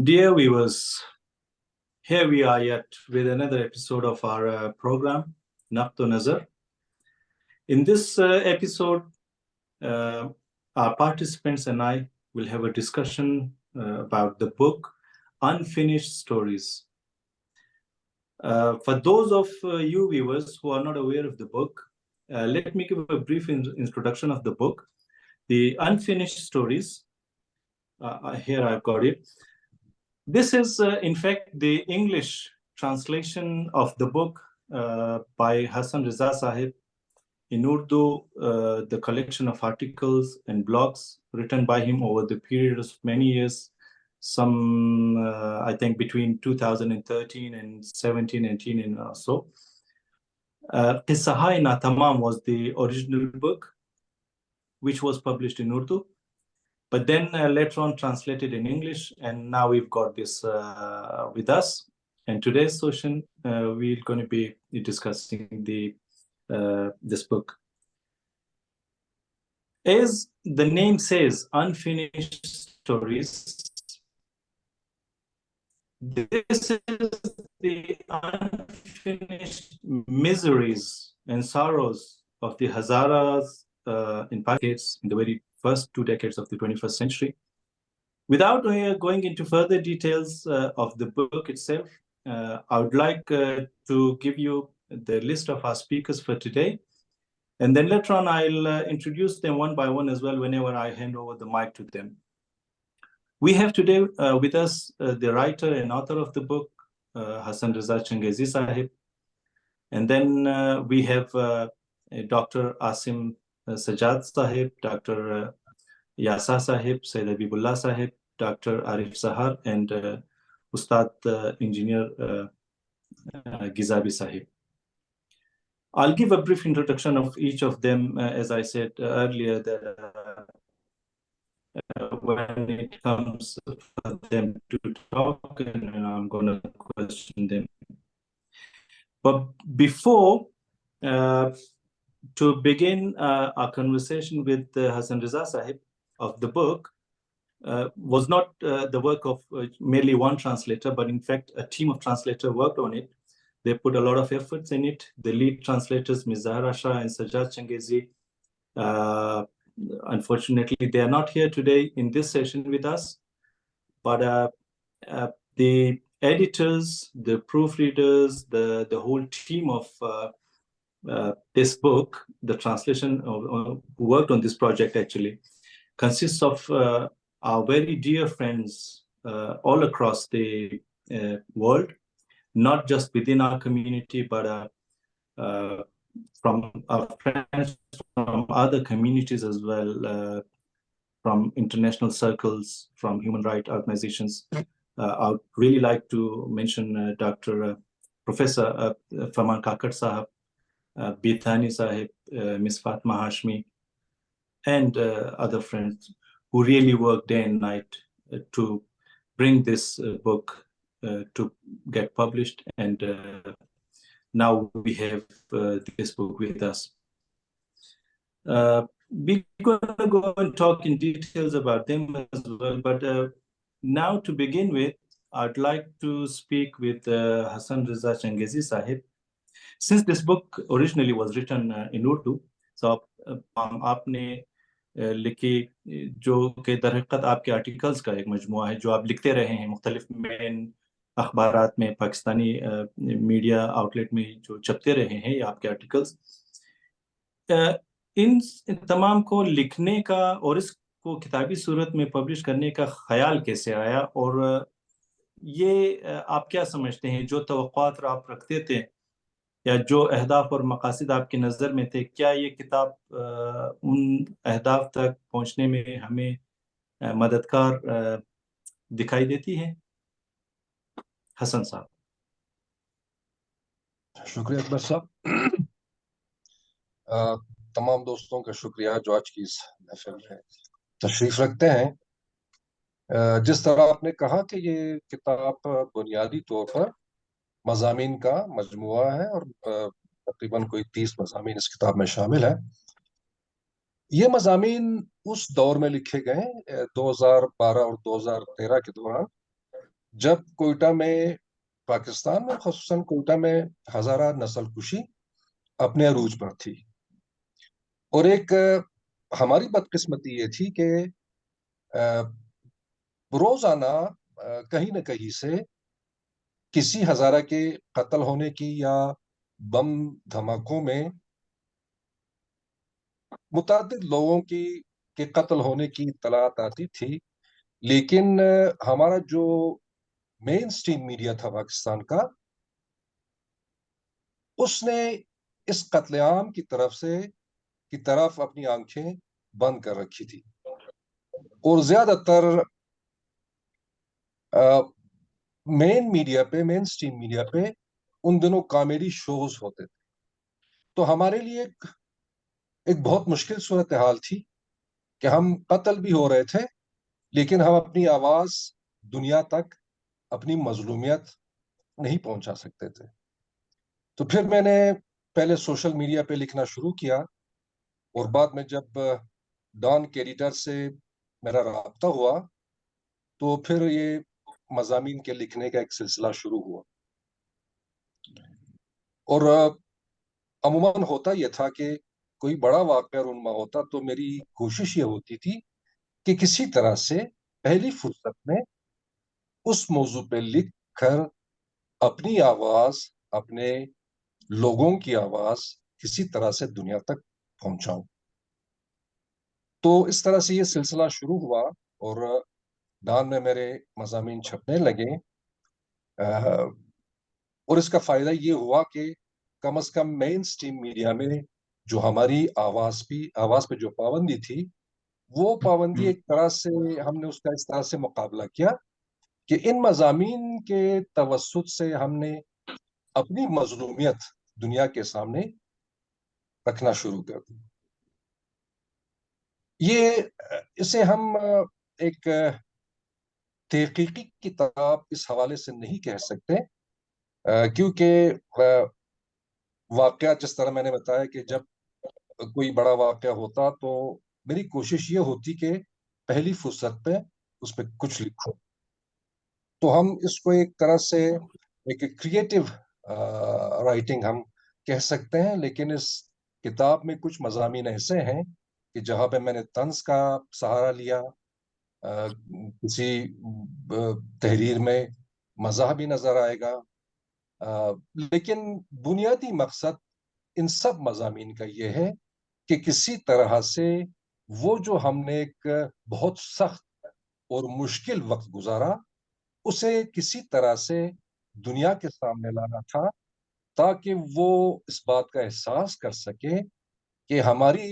Dear viewers, here we are yet with another episode of our program, Nadaq-o Nazar. In this episode, our participants and I will have a discussion about the book, Unfinished Stories. For those of you viewers who are not aware of the book, let me give a brief introduction of the book. The Unfinished Stories, here I've got it. This is, in fact, the English translation of the book by Hassan Raza Sahib. In Urdu, the collection of articles and blogs written by him over the period of many years, some, I think, between 2013 and 17, 18 and so. Qissa-e Natamam was the original book, which was published in Urdu. But then later on translated in English, and now we've got this with us. And today's session, we're going to be discussing this book. As the name says, Unfinished Stories, this is the unfinished miseries and sorrows of the Hazaras in Pakistan in the very first 2 decades of the 21st century. Without going into further details of the book itself, I would like to give you the list of our speakers for today. And then later on, I'll introduce them one by one as well whenever I hand over the mic to them. We have today with us the writer and author of the book, Hassan Raza Changezi Sahib. And then we have Dr. Asim Sajjad Sahib, Dr. Yasa Sahib, Syed Habib Sahib, Dr. Arif Sahar, and Ustad Engineer Gizabi Sahib. I'll give a brief introduction of each of them, as I said earlier, that when it comes for them to talk, and I'm going to question them. But before, to begin our conversation with Hassan Raza Sahib of the book, was not the work of merely one translator, but in fact a team of translators worked on it. They put a lot of efforts in it. The lead translators, Ms. Zahra Shah and Sajjad Changezi, unfortunately they are not here today in this session with us, but the editors, the proofreaders, the whole team of this book, the translation who worked on this project actually, consists of our very dear friends all across the world, not just within our community, but from our friends from other communities as well, from international circles, from human rights organizations. I would really like to mention Professor Farman Kakar Sahab, Bithani Sahib, Ms. Fatma Hashmi, and other friends who really work day and night to bring this book to get published. And now we have this book with us. We're going to go and talk in details about them as well. But now to begin with, I'd like to speak with Hassan Raza Changezi Sahib. Since this book originally was written in Urdu, so आपने लिखी जो कि दरहक़त आपके articles का एक मजमुआ है जो आप लिखते रहे हैं मुख्तलिफ मेन अखबारात में, पाकिस्तानी मीडिया आउटलेट में जो छपते रहे हैं ये आपके आर्टिकल्स, इन तमाम को लिखने का और इसको किताबी सूरत में पब्लिश करने का ख्याल कैसे आया, और ये आप क्या समझते हैं जो तवक्कुआत आप रखते थे या जो अहदाफ और मकासद आपकी नज़र में थे, क्या ये किताब उन अहदाफ तक पहुंचने में हमें मददगार दिखाई देती है? हसन साहब। शुक्रिया अकबर साहब। तमाम दोस्तों का शुक्रिया जो आज की इस महफिल में तशरीफ रखते हैं। जिस तरह आपने कहा कि ये किताब बुनियादी तौर पर मज़ामीन का मजमुआ है और तकरीबन कोई 30 मज़ामीन इस किताब में शामिल है। ये मज़ामीन उस दौर में लिखे गए 2012 और 2013 के दौरान جب کوئٹہ میں پاکستان میں خصوصاً کوئٹہ میں ہزارہ نسل کشی اپنے عروج پر تھی، اور ایک ہماری بدقسمتی یہ تھی کہ روزانہ کہیں نہ کہیں سے کسی ہزارہ کے قتل ہونے کی یا بم دھماکوں میں متعدد لوگوں کے قتل ہونے کی اطلاعات آتی تھی، لیکن ہمارا جو مین سٹریم میڈیا تھا پاکستان کا، اس نے اس قتل عام کی طرف اپنی آنکھیں بند کر رکھی تھی، اور زیادہ تر مین سٹریم میڈیا پہ ان دنوں کامیڈی شوز ہوتے تھے. تو ہمارے لیے ایک بہت مشکل صورتحال تھی کہ ہم قتل بھی ہو رہے تھے لیکن ہم اپنی آواز دنیا تک، اپنی مظلومیت نہیں پہنچا سکتے تھے. تو پھر میں نے پہلے سوشل میڈیا پہ لکھنا شروع کیا، اور بعد میں جب ڈان کے ایڈیٹر سے میرا رابطہ ہوا تو پھر یہ مضامین کے لکھنے کا ایک سلسلہ شروع ہوا. اور عموماً ہوتا یہ تھا کہ کوئی بڑا واقعہ رونما ہوتا تو میری کوشش یہ ہوتی تھی کہ کسی طرح سے پہلی فرصت میں اس موضوع پہ لکھ کر اپنی آواز، اپنے لوگوں کی آواز کسی طرح سے دنیا تک پہنچاؤں. تو اس طرح سے یہ سلسلہ شروع ہوا اور ڈان میں میرے مضامین چھپنے لگے، اور اس کا فائدہ یہ ہوا کہ کم از کم مین سٹریم میڈیا میں جو ہماری آواز پہ جو پابندی تھی، وہ پابندی ایک طرح سے ہم نے اس کا اس طرح سے مقابلہ کیا کہ ان مضامین کے توسط سے ہم نے اپنی مظلومیت دنیا کے سامنے رکھنا شروع کر دی. اسے ہم ایک تحقیقی کتاب اس حوالے سے نہیں کہہ سکتے، کیونکہ واقعہ جس طرح میں نے بتایا کہ جب کوئی بڑا واقعہ ہوتا تو میری کوشش یہ ہوتی کہ پہلی فرصت پہ اس پہ کچھ لکھوں. تو ہم اس کو ایک طرح سے ایک کریٹو رائٹنگ ہم کہہ سکتے ہیں، لیکن اس کتاب میں کچھ مضامین ایسے ہیں کہ جہاں پہ میں نے طنز کا سہارا لیا، کسی تحریر میں مزاح بھی نظر آئے گا، لیکن بنیادی مقصد ان سب مضامین کا یہ ہے کہ کسی طرح سے وہ جو ہم نے ایک بہت سخت اور مشکل وقت گزارا، اسے کسی طرح سے دنیا کے سامنے لانا تھا تاکہ وہ اس بات کا احساس کر سکے کہ ہمارے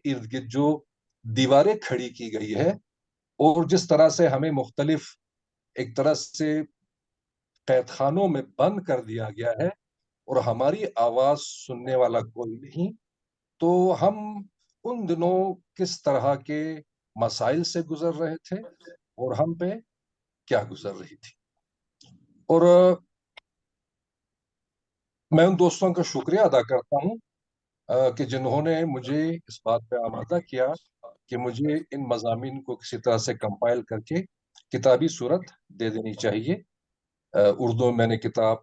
ارد گرد جو دیواریں کھڑی کی گئی ہے اور جس طرح سے ہمیں مختلف ایک طرح سے قید خانوں میں بند کر دیا گیا ہے اور ہماری آواز سننے والا کوئی نہیں، تو ہم ان دنوں کس طرح کے مسائل سے گزر رہے تھے اور ہم پہ کیا گزر رہی تھی. اور میں ان دوستوں کا شکریہ ادا کرتا ہوں کہ جنہوں نے مجھے اس بات پہ آمادہ کیا کہ مجھے ان مضامین کو کسی طرح سے کمپائل کر کے کتابی صورت دے دینی چاہیے. اردو میں نے کتاب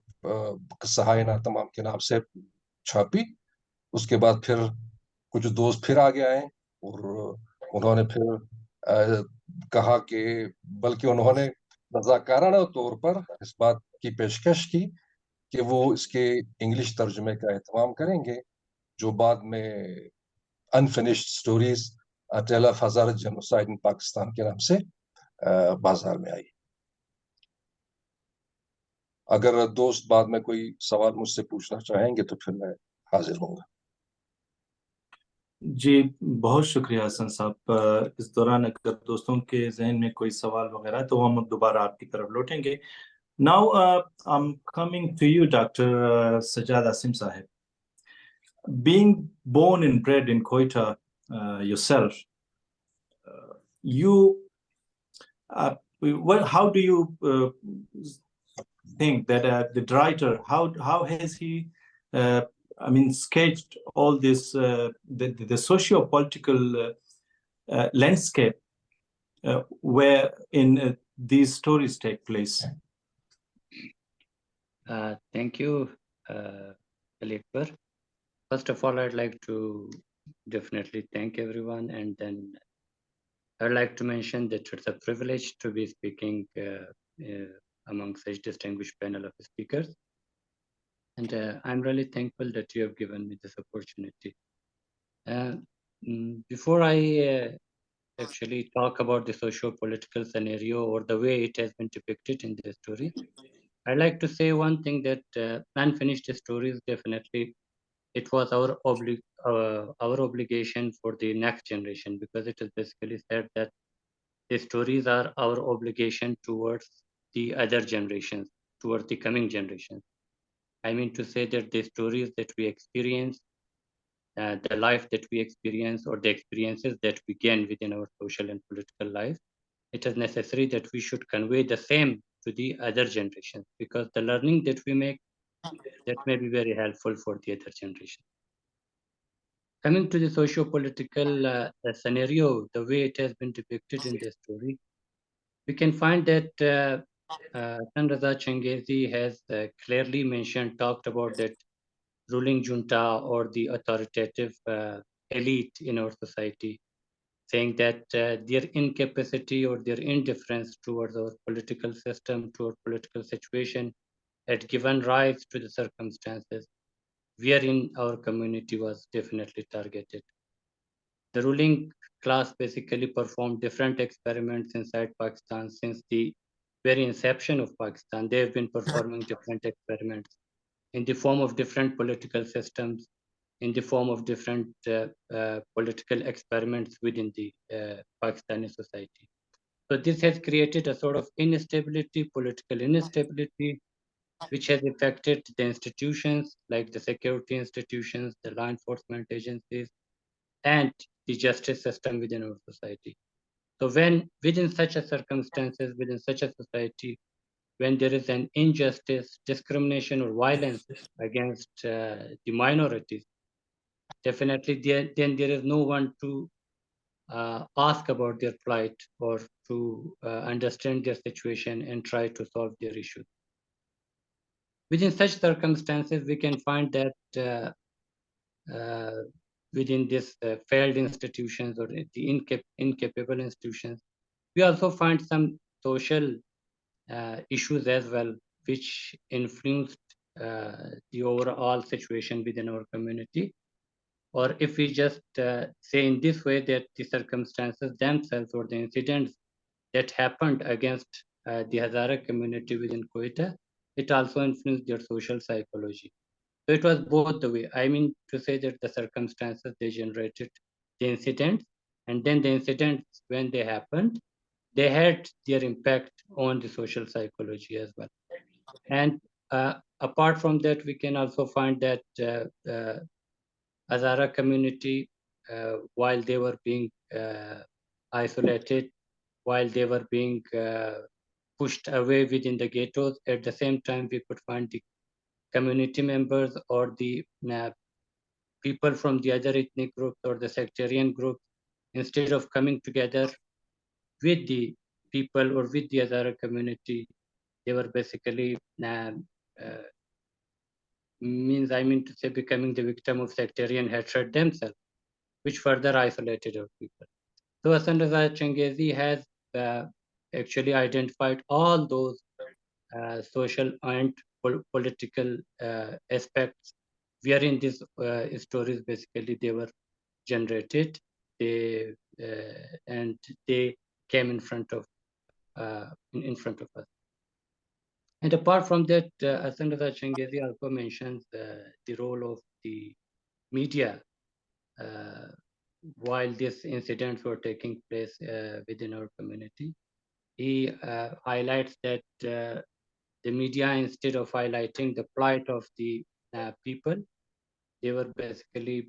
قصہ تمام کے نام سے چھاپی. اس کے بعد پھر کچھ دوست پھر آگے آئے اور انہوں نے پھر کہا کہ بلکہ انہوں نے رضاکارانہ طور پر اس بات کی پیشکش کی کہ وہ اس کے انگلش ترجمے کا اہتمام کریں گے، جو بعد میں unfinished stories tale of Hazara genocide in Pakistan کے نام سے بازار میں آئی. اگر دوست بعد میں کوئی سوال مجھ سے پوچھنا چاہیں گے تو پھر میں حاضر ہوں گا. جی بہت شکریہ حسن صاحب. اس دوران اگر دوستوں کے ذہن میں کوئی سوال وغیرہ تو ہم دوبارہ آپ کی طرف لوٹیں گے. Now I'm coming to you, Dr. Sajjad Asim Sahib. Being born and bred in Quetta yourself, how do you think that the writer, how has he sketched all this the socio-political landscape where in these stories take place? Thank you, Akbar. First of all, I'd like to definitely thank everyone, and then I'd like to mention that it's a privilege to be speaking among such distinguished panel of speakers. And I'm really thankful that you have given me this opportunity. Before I actually talk about the socio-political scenario or the way it has been depicted in the story, I'd like to say one thing, that unfinished stories, definitely it was our obligation for the next generation, because it is basically said that the stories are our obligation towards the other generations, towards the coming generations. I mean to say that the stories that we experience, the life that we experience, or the experiences that we gain within our social and political life, it is necessary that we should convey the same to the other generations, because the learning that we make, that may be very helpful for the other generation. Coming to the socio-political scenario, the way it has been depicted in the story, we can find that Hassan Raza Changezi has clearly talked about that ruling junta or the authoritative elite in our society, saying that their incapacity or their indifference towards our political system, to our political situation, had given rise to the circumstances wherein our community was definitely targeted. The ruling class basically performed different experiments inside Pakistan since the very inception of Pakistan. They have been performing different experiments in the form of different political systems, in the form of different political experiments within the Pakistani society. So this has created a sort of instability, political instability, which has affected the institutions like the security institutions, the law enforcement agencies, and the justice system within our society. So when within such a circumstances, within such a society, when there is an injustice, discrimination, or violence against the minorities, definitely then there is no one to ask about their plight or to understand their situation and try to solve their issues. Within such circumstances, we can find that within these failed institutions or the incapable institutions, we also find some social issues as well, which influenced the overall situation within our community. Or if we just say in this way, that the circumstances themselves or the incidents that happened against the Hazara community within Quetta, it also influenced their social psychology. So it was both the way. I mean to say that the circumstances, they generated the incidents, and then the incidents, when they happened, they had their impact on the social psychology as well. And apart from that, we can also find that Hazara community, while they were being isolated, while they were being pushed away within the ghettos, at the same time, we could find the community members or the people from the other ethnic groups or the sectarian groups, instead of coming together with the people or with the other community, they were basically I mean to say, becoming the victim of sectarian hatred themselves, which further isolated our people. So Hassan Raza Changezi has actually identified all those social and political aspects wherein these stories basically they were generated, they and they came in front of us. And apart from that, Hassan Raza Changezi also mentions the role of the media while these incidents were taking place within our community. He highlights that the media, instead of highlighting the plight of the people, they were basically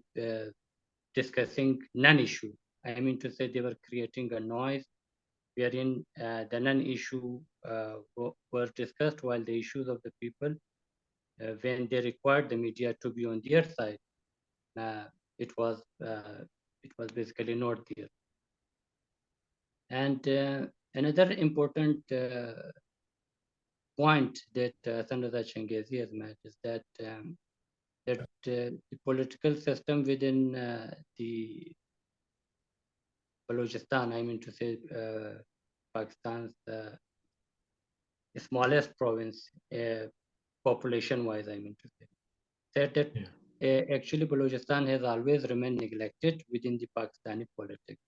discussing non-issue. I mean to say, they were creating a noise wherein the non-issue were discussed, while the issues of the people, when they required the media to be on their side, it was basically not there. And Another important point that Hassan Raza Changezi has made is that the political system within the Balochistan, I mean to say Pakistan's smallest province, population-wise, I mean to say, said that actually Balochistan has always remained neglected within the Pakistani politics.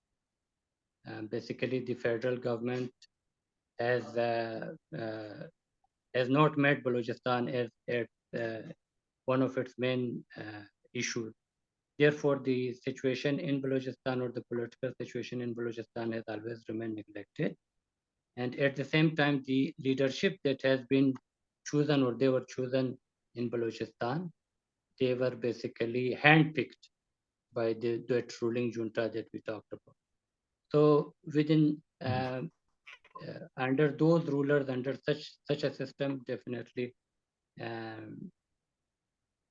Basically, the federal government has not made Balochistan as one of its main issues. Therefore, the situation in Balochistan, or the political situation in Balochistan, has always remained neglected. And at the same time, the leadership that has been chosen, or they were chosen in Balochistan, they were basically handpicked by that ruling junta that we talked about. So within under those rulers, under such a system, definitely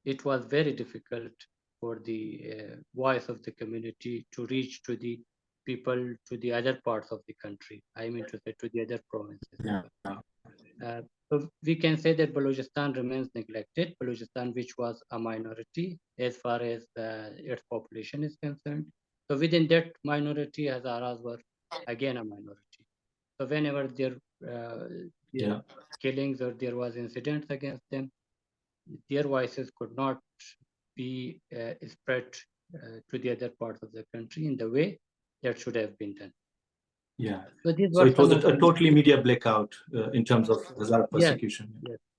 it was very difficult for the voice of the community to reach to the people, to the other parts of the country. I mean to say, to the other provinces. So we can say that Balochistan remains neglected. Balochistan, which was a minority as far as its population is concerned. So within that minority, Hazaras were again a minority. So whenever there killings or there was incidents against them, their voices could not be spread to the other parts of the country in the way that should have been done. So it was a totally media blackout in terms of Hazara persecution.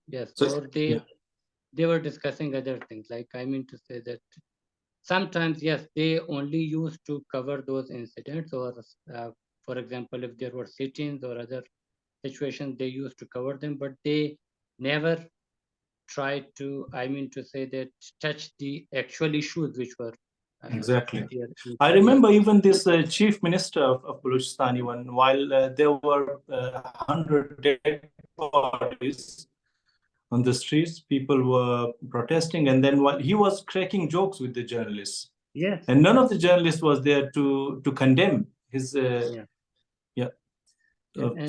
Yes. So they were discussing other things. Like, I mean to say that sometimes, yes, they only used to cover those incidents, or for example, if there were sit-ins or other situations, they used to cover them, but they never tried to, I mean to say, that touch the actual issues which were exactly. I remember even this chief minister of Balochistan, even while there were 100 dead bodies on the streets, people were protesting, and then while he was cracking jokes with the journalists, and none of the journalists was there to condemn his.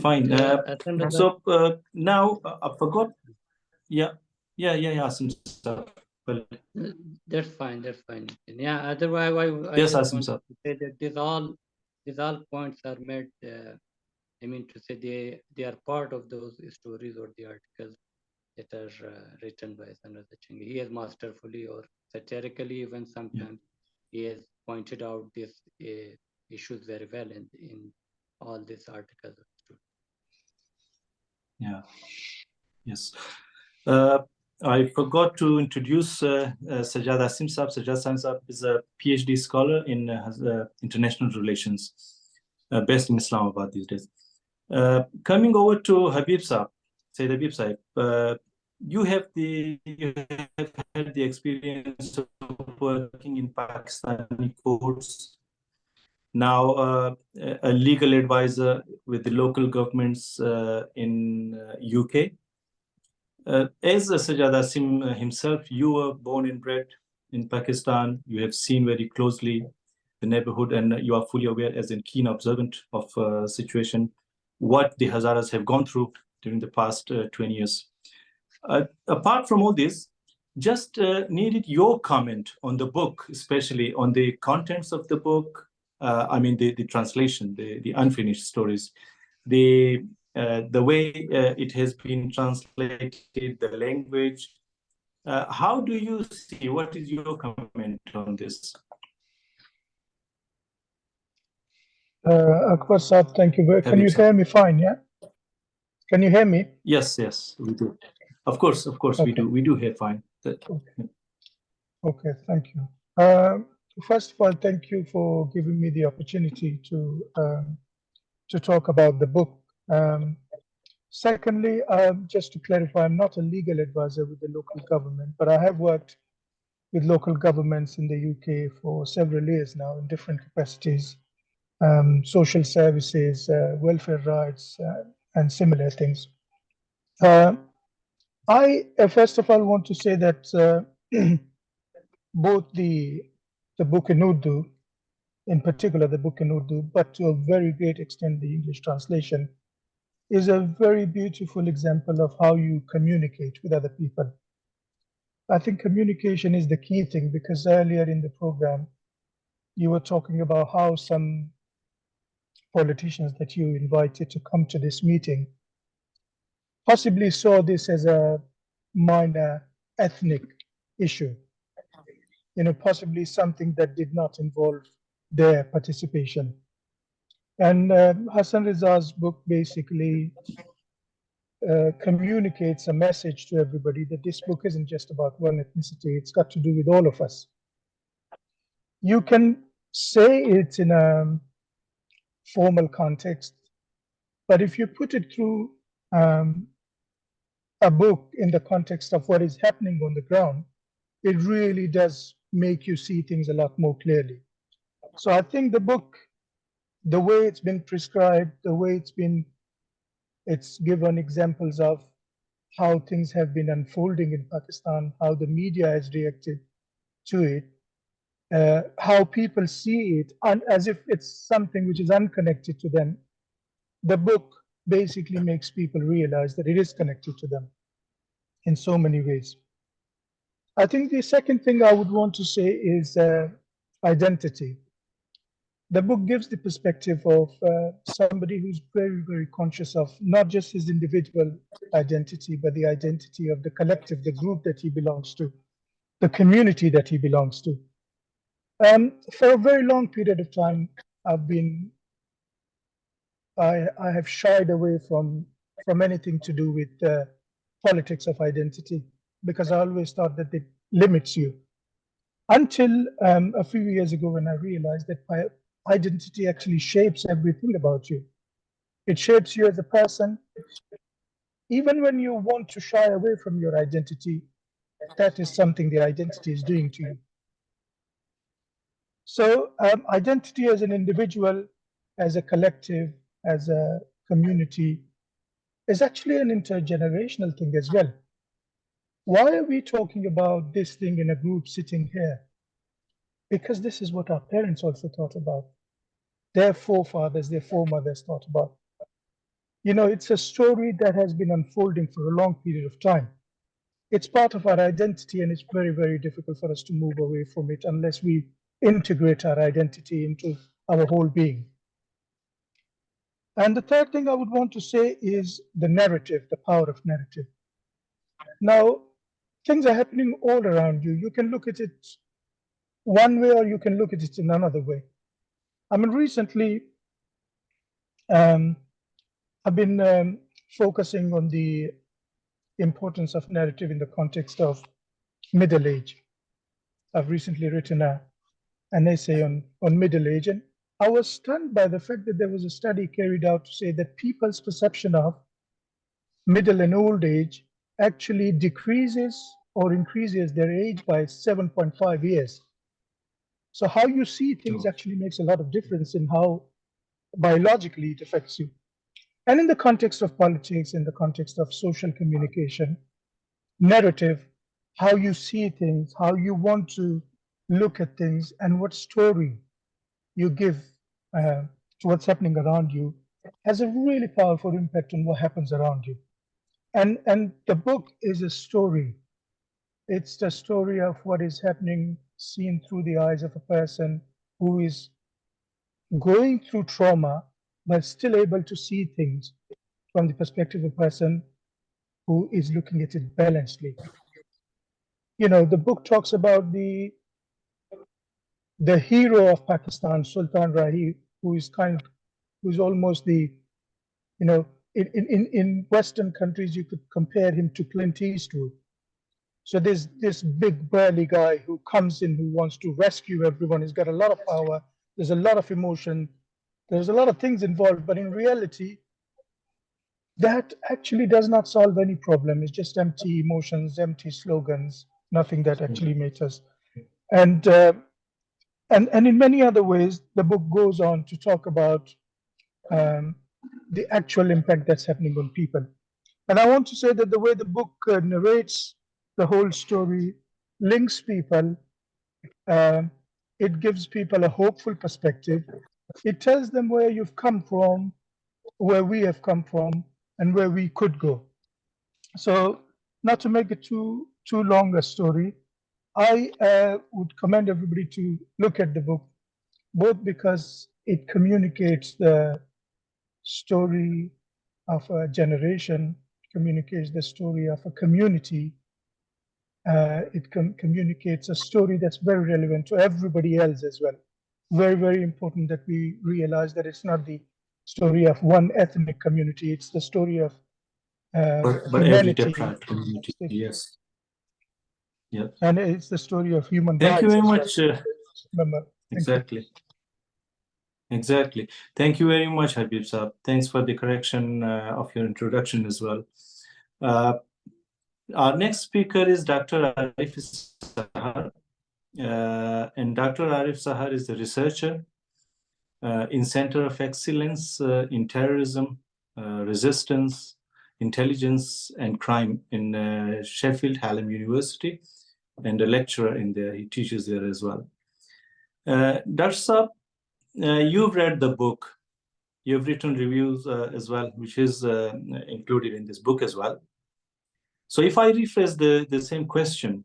Fine. So now I forgot. Asim sir. That's fine. Yeah. Otherwise, I yes, just Asim want sir. to say that these all points are made. I mean to say they are part of those stories or the articles that are written by Hassan Raza Changezi. He has masterfully or satirically, even sometimes, he has pointed out these issues very well in all these articles. Yes. I forgot to introduce Sajjad Asim Sahab. Sajjad Asim Sahab is a PhD scholar in international relations, based in Islamabad these days. Coming over to Habib Sahab, Syed Habib Sahab, you have had the experience of working in Pakistani courts. Now, a legal advisor with the local governments in UK. As Sajjad Asim himself, you were born and bred in Pakistan. You have seen very closely the neighborhood, and you are fully aware, as a keen observant of situation, what the Hazaras have gone through during the past 20 years. Apart from all this, just needed your comment on the book, especially on the contents of the book. I mean, the translation, the unfinished stories, the way it has been translated, the language. How do you see? What is your comment on this? Akbar Saab, thank you. Can you hear me fine? Yeah. Can you hear me? Yes, we do. Of course, okay. We do hear fine. Okay, thank you. First of all, thank you for giving me the opportunity to talk about the book. Secondly, just to clarify, I'm not a legal advisor with the local government, but I have worked with local governments in the UK for several years now in different capacities, social services, welfare rights, and similar things. I first of all want to say that both the book in Urdu in particular the book in Urdu, but to a very great extent the English translation, is a very beautiful example of how you communicate with other people. I think communication is the key thing, because earlier in the program, you were talking about how some politicians that you invited to come to this meeting possibly saw this as a minor ethnic issue, possibly something that did not involve their participation. And Hassan Raza's book basically communicates a message to everybody that this book isn't just about one ethnicity, it's got to do with all of us. You can say it in a formal context, but if you put it through a book in the context of what is happening on the ground, it really does make you see things a lot more clearly. So I think the book, the way it's been prescribed, the way it's given examples of how things have been unfolding in Pakistan, how the media has reacted to it, how people see it, and as if it's something which is unconnected to them. The book basically makes people realize that it is connected to them in so many ways. I think the second thing I would want to say is identity. The book gives the perspective of somebody who's very, very conscious of not just his individual identity, but the identity of the collective, the group that he belongs to, the community that he belongs to. For a very long period of time, I have shied away from anything to do with politics of identity, because I always thought that it limits you. Until a few years ago, when I realized that my identity actually shapes everything about you. It shapes you as a person. Even when you want to shy away from your identity, that is something the identity is doing to you. So identity as an individual, as a collective, as a community, is actually an intergenerational thing as well. Why are we talking about this thing in a group sitting here? Because this is what our parents also thought about. Their forefathers, their foremothers thought about. It's a story that has been unfolding for a long period of time. It's part of our identity, and it's very, very difficult for us to move away from it unless we integrate our identity into our whole being. And the third thing I would want to say is the narrative, the power of narrative. Now, things are happening all around you. You can look at it one way, or you can look at it in another way. I mean, recently, I've been focusing on the importance of narrative in the context of middle age. I've recently written an essay on middle age, and I was stunned by the fact that there was a study carried out to say that people's perception of middle and old age actually decreases or increases their age by 7.5 years. So how you see things actually makes a lot of difference in how biologically it affects you. And in the context of politics, in the context of social communication, narrative, how you see things, how you want to look at things, and what story you give to what's happening around you has a really powerful impact on what happens around you. And the book is a story. It's the story of what is happening seen through the eyes of a person who is going through trauma, but still able to see things from the perspective of a person who is looking at it balancedly. The book talks about the hero of Pakistan, Sultan Rahi, who's almost the, in Western countries, you could compare him to Clint Eastwood. So there's this big burly guy who comes in, who wants to rescue everyone. He's got a lot of power. There's a lot of emotion. There's a lot of things involved, but in reality, that actually does not solve any problem. It's just empty emotions, empty slogans, nothing that actually matters. And in many other ways, the book goes on to talk about the actual impact that's happening on people. And I want to say that the way the book narrates the whole story, links people, it gives people a hopeful perspective. It tells them where you've come from, where we have come from, and where we could go. So, not to make it too long a story, I would commend everybody to look at the book, both because it communicates the story of a generation, communicates the story of a community. It communicates a story that's very relevant to everybody else as well. Very, very important that we realize that it's not the story of one ethnic community, it's the story of but every humanity. different community, yes. Yeah. And it's the story of human Thank rights. you very well. much. Exactly. Exactly. Thank you very much, Habib Saab. Thanks for the correction of your introduction as well. Our next speaker is Dr. Arif Sahar. And Dr. Arif Sahar is a researcher in Center of Excellence in Terrorism, Resistance, Intelligence and Crime in Sheffield Hallam University, and a lecturer in there. He teaches there as well. Dr. Saab, you've read the book. You've written reviews as well, which is included in this book as well. So if I rephrase the same question,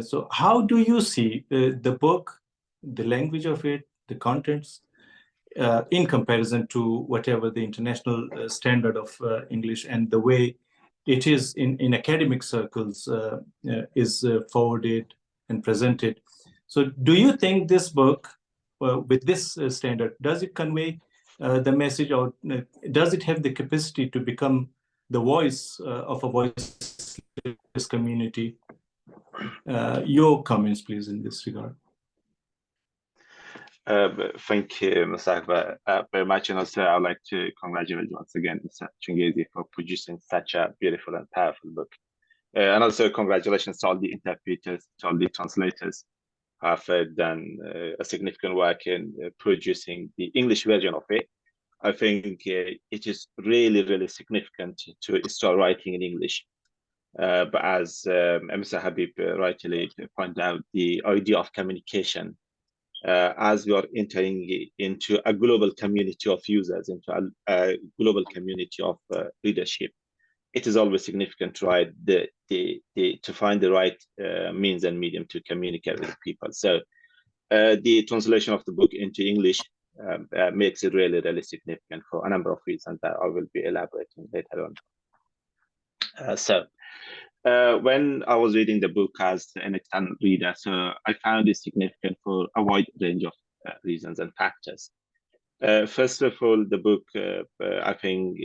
so how do you see the book, the language of it, the contents, in comparison to whatever the international standard of English and the way it is in academic circles is forwarded and presented? So do you think this book, with this standard, does it convey the message, or does it have the capacity to become the voice of a voiceless community? Your comments, please, in this regard. Thank you, Mr. Akbar, very much. And also, I'd like to congratulate once again Mr. Changezi for producing such a beautiful and powerful book. And also, congratulations to all the interpreters, to all the translators who have done a significant work in producing the English version of it. I think it is really, really significant to start writing in English. But as Mr. Habib rightly pointed out, the idea of communication, as we are entering into a global community of users, into a global community of readership, it is always significant to to find the right means and medium to communicate with people. So the translation of the book into English makes it really, really significant for a number of reasons that I will be elaborating later on. When I was reading the book as an external reader, so I found it significant for a wide range of reasons and factors. First of all, the book, I think,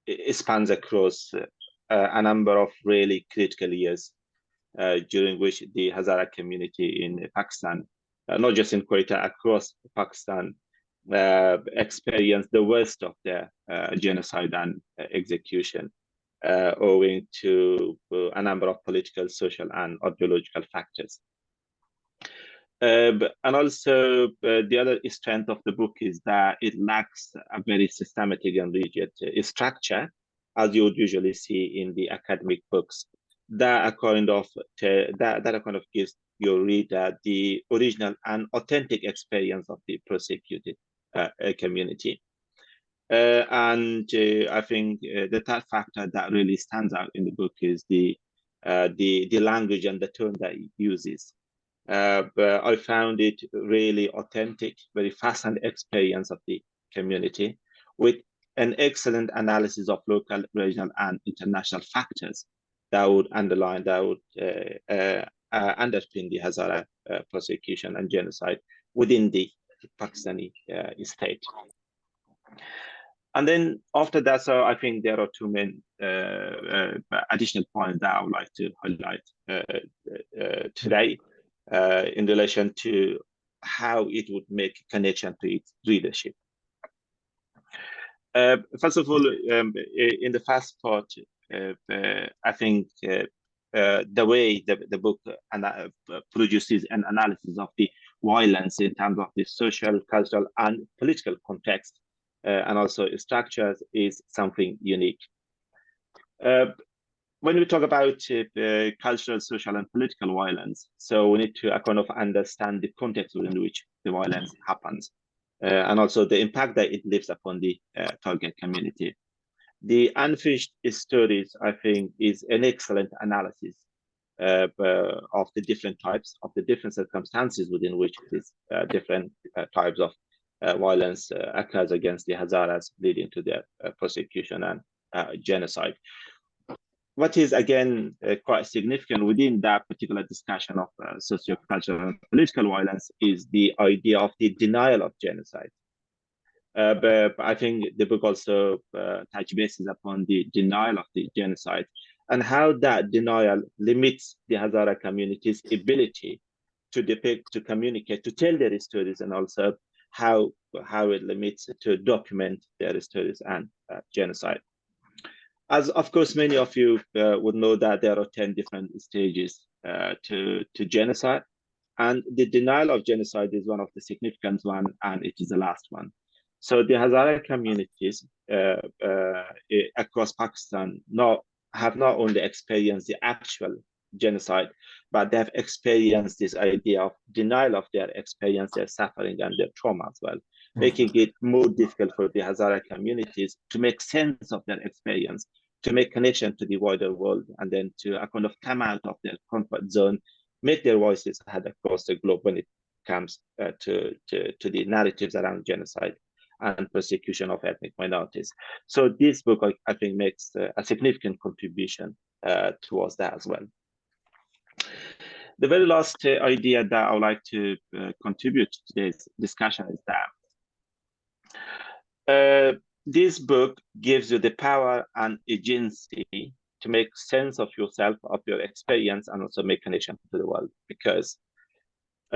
it spans across a number of really critical years during which the Hazara community in Pakistan, not just in Quetta, across Pakistan, experienced the worst of the genocide and execution, owing to a number of political, social, and ideological factors. And also, the other strength of the book is that it lacks a very systematic and rigid structure, as you would usually see in the academic books. That kind of gives your reader the original and authentic experience of the persecuted community. I think the third factor that really stands out in the book is the language and the tone that it uses. But I found it really authentic, very fascinating experience of the community, with an excellent analysis of local, regional, and international factors that would underpin the Hazara persecution and genocide within the Pakistani state. And then after that, so I think there are two main additional points that I would like to highlight today in relation to how it would make a connection to its readership. First of all, in the first part, I think the way the book produces an analysis of the violence in terms of the social, cultural, and political context, and also structures, is something unique. when we talk about cultural, social, and political violence, so we need to kind of understand the context within which the violence happens, and also the impact that it leaves upon the target community. The unfinished stories, I think, is an excellent analysis of the different types, of the different circumstances within which these different types of violence occurs against the Hazaras, leading to their persecution and genocide. What is, again, quite significant within that particular discussion of socio-cultural and political violence is the idea of the denial of genocide. But I think the book also touches bases upon the denial of the genocide and how that denial limits the Hazara community's ability to depict, to communicate, to tell their stories, and also how it limits to document their stories and genocide. As of course, many of you would know that there are 10 different stages to genocide, and the denial of genocide is one of the significant one, and it is the last one. So the Hazara communities across Pakistan have not only experienced the actual genocide, but they have experienced this idea of denial of their experience, their suffering, and their trauma as well, making it more difficult for the Hazara communities to make sense of their experience, to make connection to the wider world, and then to kind of come out of their comfort zone, make their voices heard across the globe when it comes to the narratives around genocide and persecution of ethnic minorities. So this book, I think, makes a significant contribution towards that as well. The very last idea that I would like to contribute to today's discussion is that this book gives you the power and agency to make sense of yourself, of your experience, and also make connection to the world. Because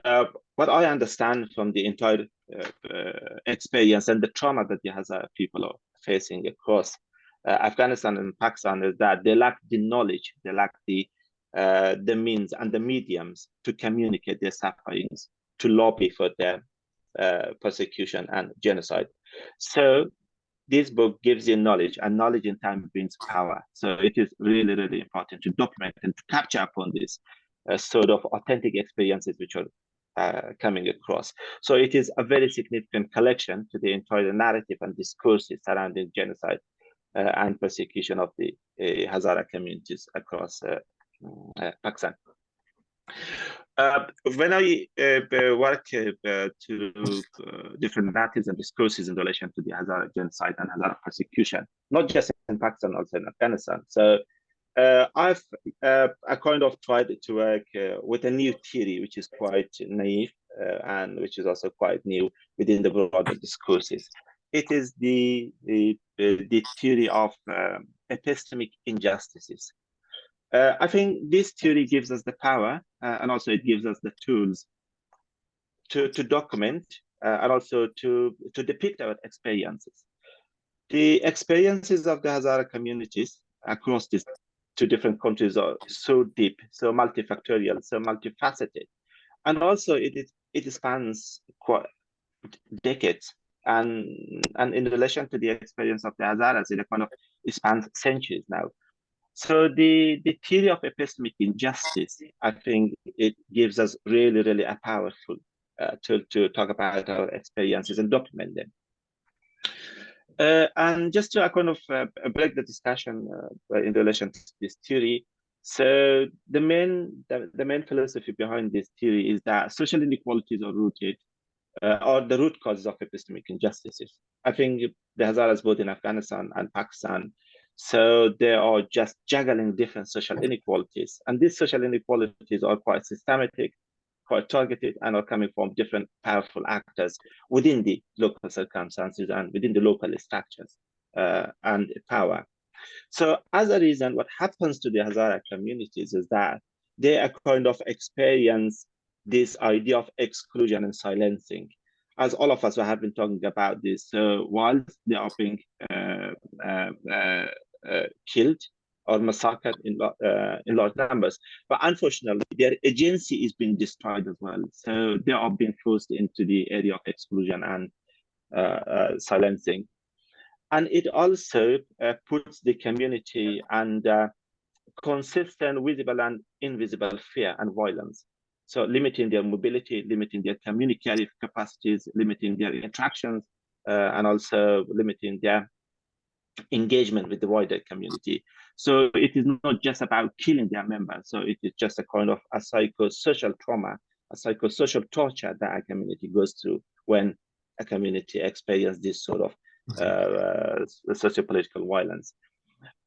what I understand from the entire experience and the trauma that the Hazara people are facing across Afghanistan and Pakistan is that they lack the knowledge, they lack the means and the mediums to communicate their sufferings, to lobby for their persecution and genocide. So this book gives you knowledge, and knowledge in time brings power. So it is really, really important to document and to capture upon this sort of authentic experiences which are coming across. So it is a very significant collection to the entire narrative and discourses surrounding genocide and persecution of the Hazara communities across Pakistan. When I work to different narratives and discourses in relation to the Hazara genocide and Hazara persecution, not just in Pakistan, also in Afghanistan. So I kind of tried to work with a new theory, which is quite naive and which is also quite new within the broader discourses. It is the theory of epistemic injustices. I think this theory gives us the power and also it gives us the tools to document and also to depict our experiences. The experiences of the Hazara communities across these two different countries are so deep, so multifactorial, so multifaceted, and also it spans quite decades. And in relation to the experience of the Hazaras, it spans centuries now. So the theory of epistemic injustice, I think it gives us really, really a powerful tool to talk about our experiences and document them. And just to kind of break the discussion in relation to this theory, so the main philosophy behind this theory is that social inequalities are rooted, or the root causes of epistemic injustices. I think the Hazaras, both in Afghanistan and Pakistan, so they are just juggling different social inequalities, and these social inequalities are quite systematic, quite targeted, and are coming from different powerful actors within the local circumstances and within the local structures and power. So as a reason, what happens to the Hazara communities is that they are kind of experience this idea of exclusion and silencing. As all of us have been talking about this, while they are being killed or massacred in large numbers, but unfortunately their agency is being destroyed as well. So they are being forced into the area of exclusion and silencing. And it also puts the community under consistent, visible, and invisible fear and violence. So limiting their mobility, limiting their communicative capacities, limiting their interactions, and also limiting their engagement with the wider community. So it is not just about killing their members. So it is just a kind of a psychosocial trauma, a psychosocial torture that a community goes through when a community experiences this sort of socio-political violence.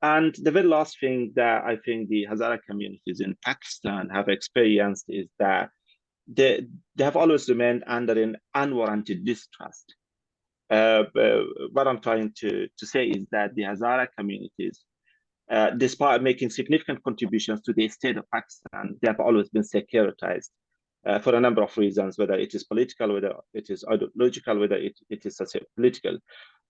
And the very last thing that I think the Hazara communities in Pakistan have experienced is that they have always remained under an unwarranted distrust. What I'm trying to say is that the Hazara communities, despite making significant contributions to the state of Pakistan, they have always been securitized for a number of reasons, whether it is political, whether it is ideological, whether it is socio-political.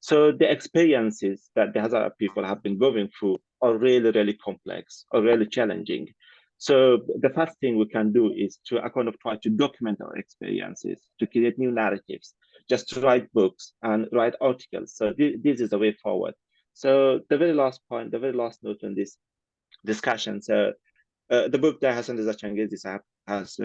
So the experiences that the Hazara people have been going through are really, really complex, or really challenging. So the first thing we can do is to kind of try to document our experiences, to create new narratives, just to write books and write articles. So this is the way forward. So the very last point, the very last note on this discussion. So the book that Hassan Raza Changezi has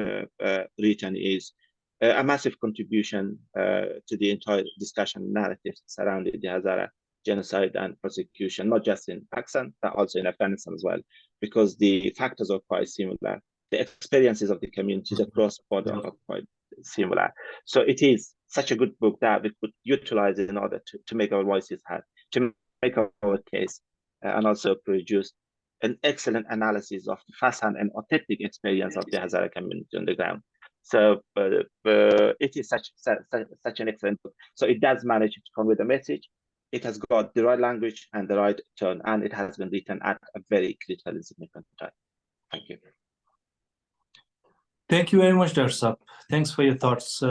written is a massive contribution to the entire discussion narrative surrounding the Hazara genocide and persecution, not just in Pakistan, but also in Afghanistan as well, because the factors are quite similar. The experiences of the communities across the border are quite similar. So it is such a good book that we could utilize it in order to make our voices heard, to make our case, and also produce an excellent analysis of the first-hand and authentic experience of the Hazara community on the ground. So it is such an excellent book. So it does manage to convey the message. It has got the right language and the right tone, and it has been written at a very critical and significant time. Thank you. Thank you very much, Dr. Saab. Thanks for your thoughts.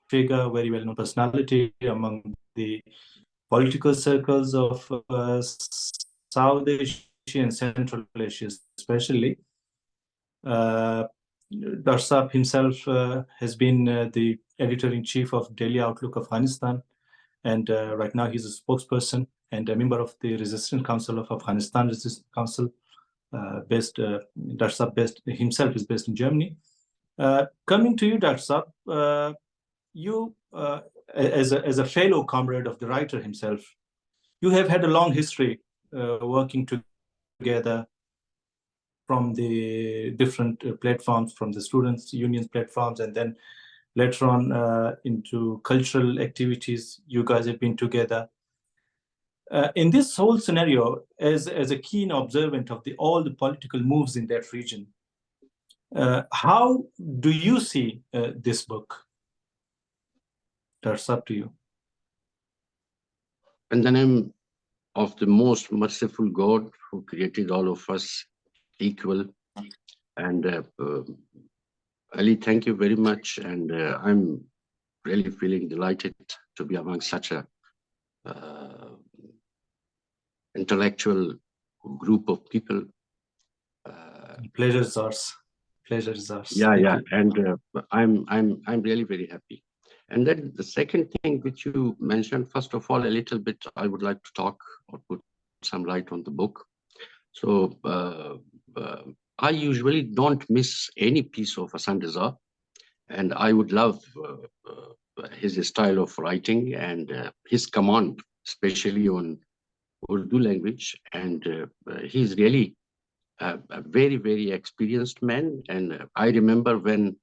Figure, very well-known personality among the political circles of South Asia and Central Asia, especially. Dr. Saab himself has been the editor-in-chief of Daily Outlook Afghanistan, and right now he's a spokesperson and a member of the Resistance Council of Afghanistan, Resistance Council, Dr. Saab himself is based in Germany. Coming to you, Dr. Saab, you, as a fellow comrade of the writer himself, you have had a long history working together from the different platforms, from the students' unions platforms, and then later on into cultural activities. You guys have been together. In this whole scenario, as a keen observant of all the political moves in that region, how do you see this book? That's up to you. In the name of the most merciful God who created all of us equal, and Ali, thank you very much, and I'm really feeling delighted to be among such a intellectual group of people. Pleasure is ours. Pleasure is ours. Yeah, and I'm really very happy. And then the second thing which you mentioned, first of all, a little bit, I would like to talk or put some light on the book. So I usually don't miss any piece of Hassan Raza, and I would love his style of writing and his command, especially on Urdu language. And he's really a very, very experienced man. And I remember when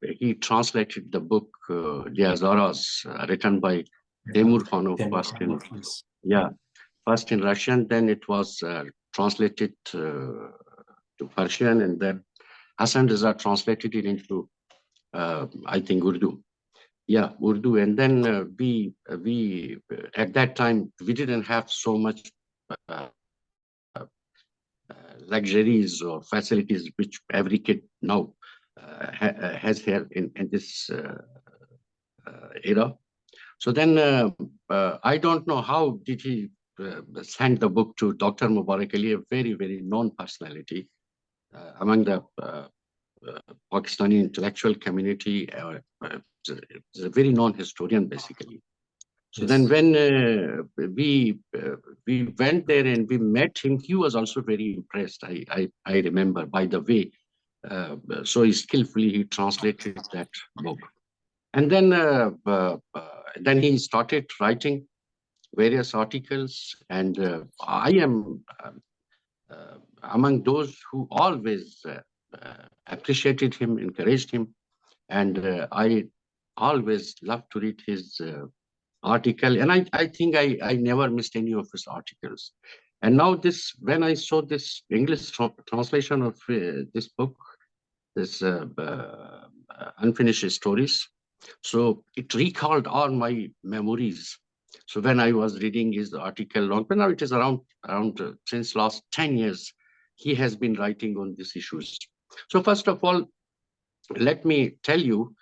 he translated the book The Hazaras, written by Temur Khanov first in Russian, then it was translated to Persian, and then Hassan Raza translated it into I think Urdu. Yeah, Urdu. And then we at that time we didn't have so much luxuries or facilities which every kid now has here in this era. So then I don't know how did he send the book to Dr. Mubarak Ali, a very, very known personality among the Pakistani intellectual community. He's a very known historian, basically. So then when we went there and we met him, he was also very impressed. I remember, by the way, so skillfully he translated that book. And then he started writing various articles, and I am among those who always appreciated him, encouraged him, and I always loved to read his article, and I think I never missed any of his articles. And now when I saw this English translation of this book, this Unfinished Stories, so it recalled all my memories. So when I was reading his article long, but now it is around since last 10 years, he has been writing on these issues. So first of all, let me tell you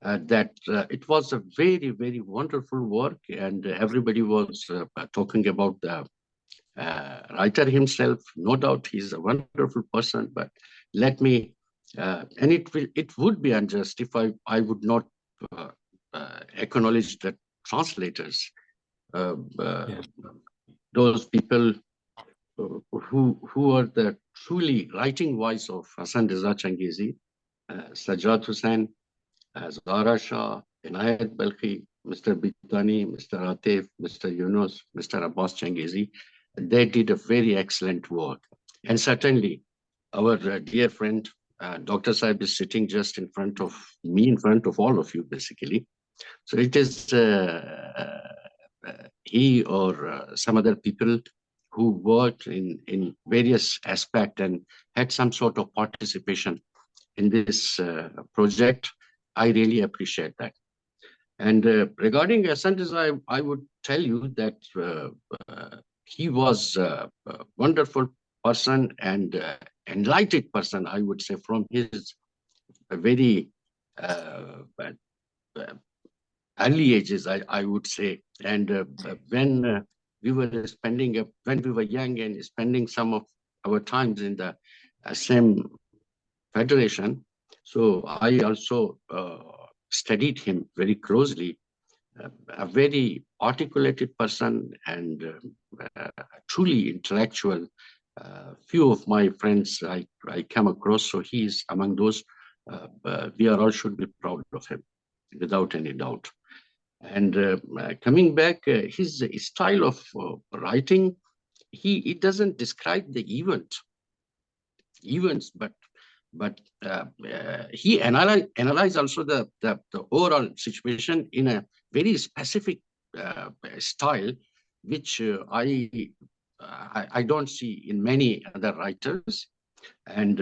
that it was a very, very wonderful work, and everybody was talking about the writer himself. No doubt he's a wonderful person, but let me, and it would be unjust if I would not acknowledge the translators, those people who are the truly writing voice of Hassan Raza Changezi, Sajjad Hussain, Zahra Shah, Inayat Balkhi, Mr. Bitani, Mr. Atif, Mr. Yunus, Mr. Abbas Changezi. They did a very excellent work. And certainly, our dear friend, Dr. Sahib, is sitting just in front of me, in front of all of you, basically. So it is he or some other people who worked in various aspects and had some sort of participation in this project. I really appreciate that. And regarding Hassan Raza, I would tell you that he was a wonderful person and enlightened person, I would say, from his very early ages, I would say. And when we were when we were young and spending some of our times in the same federation, so I also studied him very closely. A very articulated person and truly intellectual. Few of my friends I come across, so he is among those. We all should be proud of him, without any doubt. And coming back, his style of writing, he doesn't describe the events, but he analyze also the overall situation in a very specific style, which I don't see in many other writers. And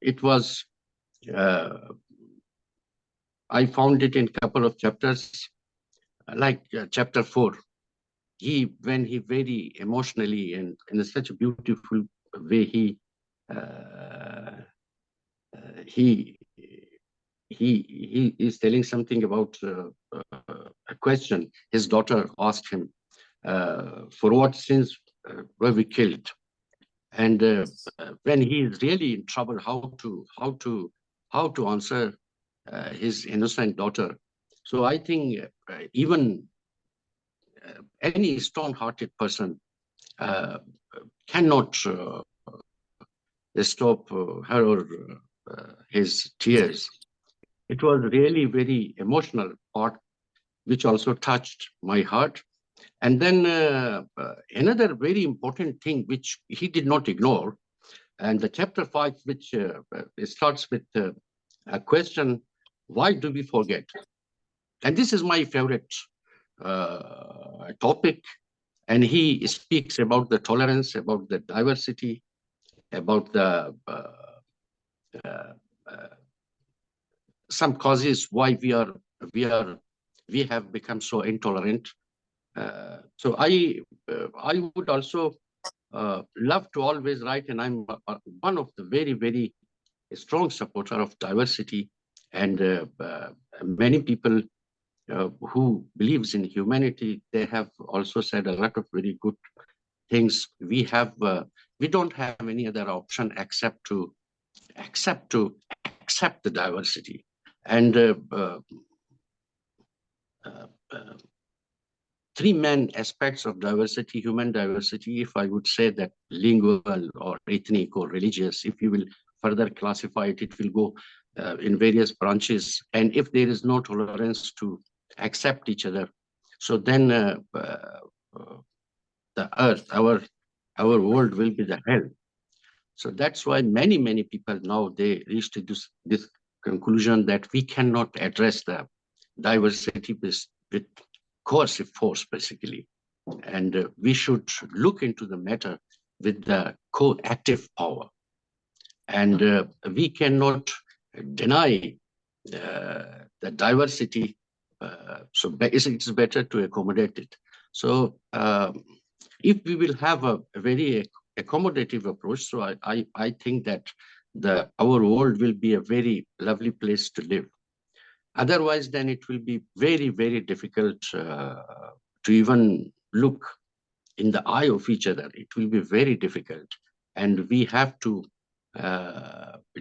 it was I found it in a couple of chapters, like chapter 4. When he very emotionally and in such a beautiful way, he is telling something about a question his daughter asked him, for what sins were we killed? And when he is really in trouble, how to answer his innocent daughter. So I think even any stone-hearted person cannot stop her or his tears. It was really very emotional part, which also touched my heart. And then another very important thing which he did not ignore, and the chapter 5, which starts with a question, why do we forget? And this is my favorite topic. And he speaks about the tolerance, about the diversity, about the some causes why we have become so intolerant. So I would also love to always write, and I'm one of the very, very strong supporter of diversity, and many people who believes in humanity, they have also said a lot of very good things. We don't have any other option except to accept the diversity. And three main aspects of diversity, human diversity, if I would say that lingual or ethnic or religious, if you will further classify it, it will go in various branches. And if there is no tolerance to accept each other, so then the earth, our world will be the hell. So that's why many people now, they reached this conclusion that we cannot address the diversity with coercive force, basically. And we should look into the matter with the co-active power. And we cannot deny the diversity. So it's better to accommodate it. So if we will have a very accommodative approach, so I think that our world will be a very lovely place to live. Otherwise, then it will be very difficult to even look in the eye of each other. It will be very difficult. And we have to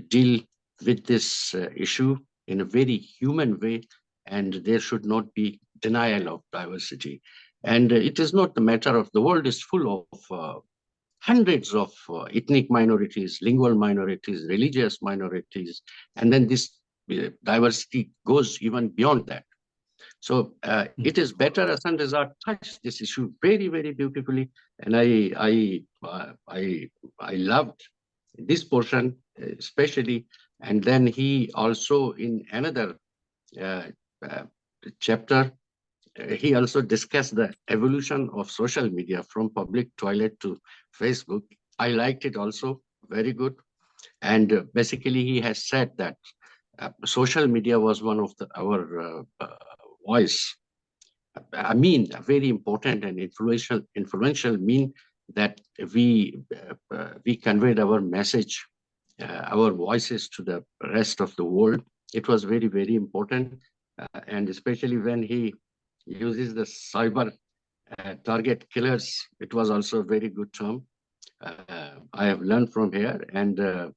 deal with this issue in a very human way, and there should not be denial of diversity. And it is not the matter of, the world is full of hundreds of ethnic minorities, lingual minorities, religious minorities, and then this diversity goes even beyond that. So it is better. Hassan Raza touched this issue very beautifully, and I loved this portion especially. And then he also, in another chapter, he also discussed the evolution of social media from public toilet to Facebook. I liked it also, very good. And basically he has said that social media was one of our voice, a very important and influential mean that we conveyed our message, our voices to the rest of the world. It was very important, and especially when he uses the cyber target killers, it was also a very good term. I have learned from here. And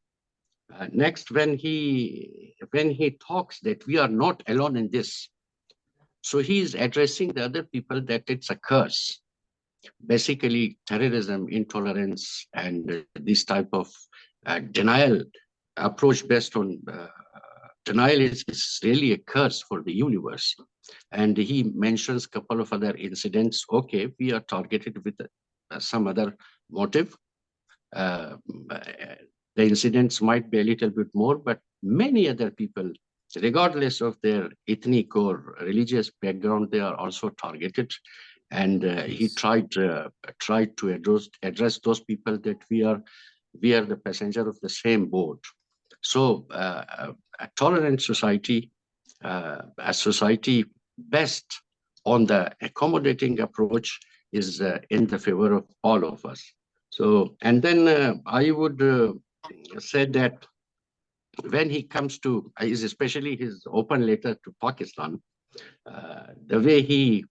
next, when he talks that we are not alone in this, so he is addressing the other people that it's a curse. Basically, terrorism, intolerance, and this type of denial approach based on denial is really a curse for the universe. And he mentions a couple of other incidents. Okay, we are targeted with some other motive. The incidents might be a little bit more, but many other people, regardless of their ethnic or religious background, they are also targeted. And he tried to address those people that we are the passenger of the same boat. So a tolerant society, a society based on the accommodating approach, is in the favor of all of us. So, and then I would say that when he comes to, especially his open letter to Pakistan, the way he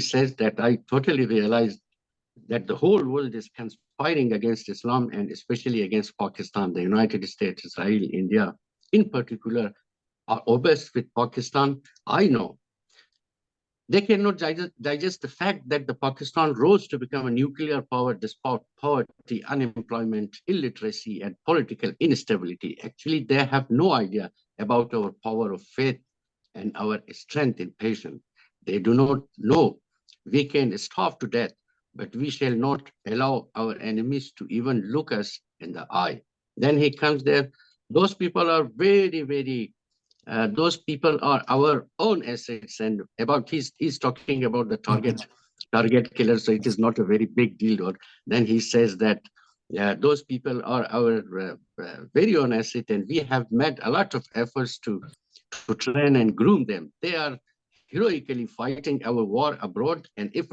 says that, I totally realized that the whole world is conspiring against Islam, and especially against Pakistan. The United States, Israel, India, in particular, are obsessed with Pakistan. I know they cannot digest the fact that the Pakistan rose to become a nuclear power despite poverty, unemployment, illiteracy, and political instability. Actually, they have no idea about our power of faith and our strength in patience. They do not know we can starve to death, but we shall not allow our enemies to even look us in the eye. Then he comes there. Those people are very those people are our own assets. And about he's talking about the target killer, so it is not a very big deal. Or then he says that those people are our very own asset, and we have made a lot of efforts to train and groom them. They are heroically fighting our war abroad, and if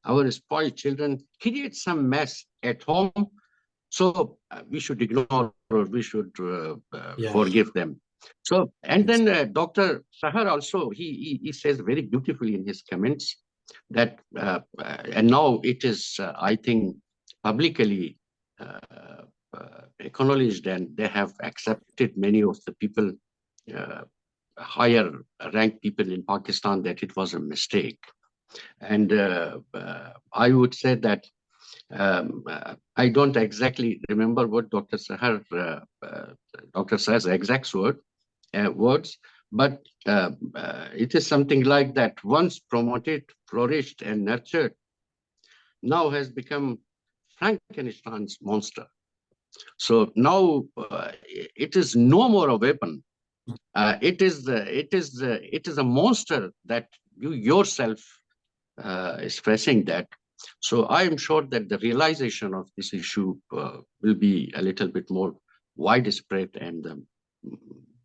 our spoiled children create some mess at home, so we should ignore, or we should forgive them. So, and then Dr. Sahar also, he says very beautifully in his comments that, and now it is, I think, publicly acknowledged and they have accepted many of the people, higher ranked people in Pakistan, that it was a mistake. And I would say that I don't exactly remember what Dr. Sahar's exact words, but it is something like that. Once promoted, flourished, and nurtured, now has become Frankenstein's monster. So now it is no more a weapon. It is a monster that you yourself is facing that. So I am sure that the realization of this issue will be a little bit more widespread, and